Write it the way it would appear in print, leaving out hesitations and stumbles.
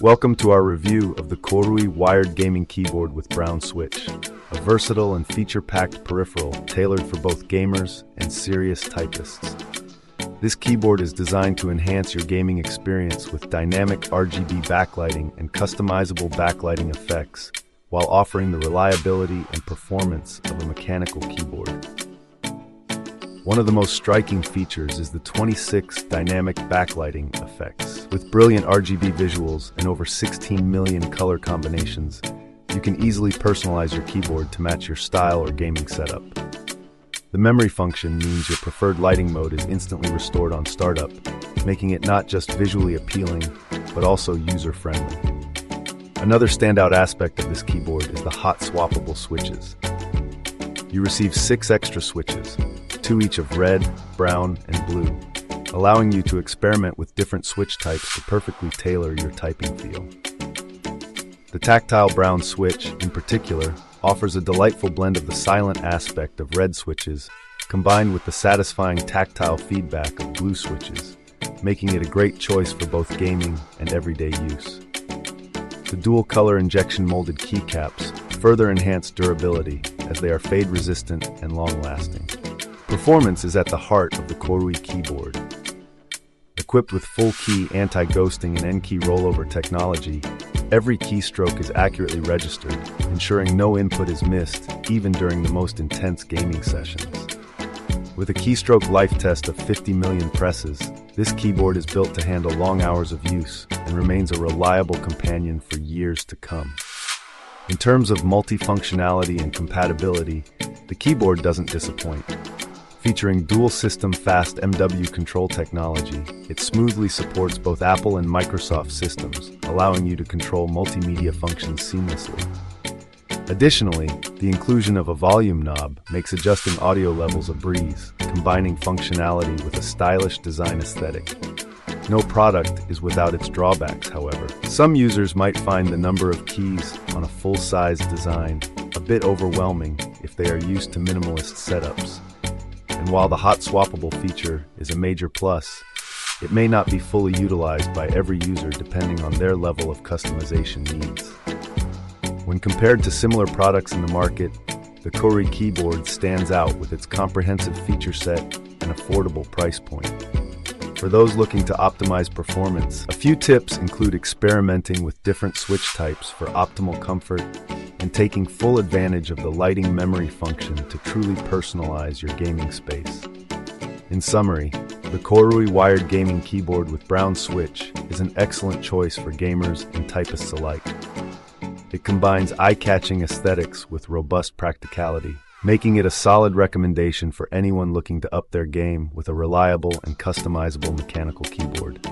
Welcome to our review of the KOORUI Wired Gaming Keyboard with brown switch, a versatile and feature-packed peripheral tailored for both gamers and serious typists. This keyboard is designed to enhance your gaming experience with dynamic RGB backlighting and customizable backlighting effects, while offering the reliability and performance of a mechanical keyboard. One of the most striking features is the 26 dynamic backlighting effects. With brilliant RGB visuals and over 16 million color combinations, you can easily personalize your keyboard to match your style or gaming setup. The memory function means your preferred lighting mode is instantly restored on startup, making it not just visually appealing, but also user-friendly. Another standout aspect of this keyboard is the hot swappable switches. You receive 6 extra switches, 2 each of red, brown, and blue, allowing you to experiment with different switch types to perfectly tailor your typing feel. The tactile brown switch, in particular, offers a delightful blend of the silent aspect of red switches combined with the satisfying tactile feedback of blue switches, making it a great choice for both gaming and everyday use. The dual-color injection molded keycaps further enhance durability as they are fade-resistant and long-lasting. Performance is at the heart of the KOORUI keyboard. Equipped with full-key anti-ghosting and N-key rollover technology, every keystroke is accurately registered, ensuring no input is missed, even during the most intense gaming sessions. With a keystroke life test of 50 million presses, this keyboard is built to handle long hours of use and remains a reliable companion for years to come. In terms of multifunctionality and compatibility, the keyboard doesn't disappoint. Featuring dual-system fast MW control technology, it smoothly supports both Apple and Microsoft systems, allowing you to control multimedia functions seamlessly. Additionally, the inclusion of a volume knob makes adjusting audio levels a breeze, combining functionality with a stylish design aesthetic. No product is without its drawbacks, however. Some users might find the number of keys on a full-size design a bit overwhelming if they are used to minimalist setups. And while the hot swappable feature is a major plus, it may not be fully utilized by every user depending on their level of customization needs. When compared to similar products in the market, the KOORUI keyboard stands out with its comprehensive feature set and affordable price point. For those looking to optimize performance, a few tips include experimenting with different switch types for optimal comfort and taking full advantage of the lighting memory function to truly personalize your gaming space. In summary, the KOORUI Wired Gaming Keyboard with brown switch is an excellent choice for gamers and typists alike. It combines eye-catching aesthetics with robust practicality, making it a solid recommendation for anyone looking to up their game with a reliable and customizable mechanical keyboard.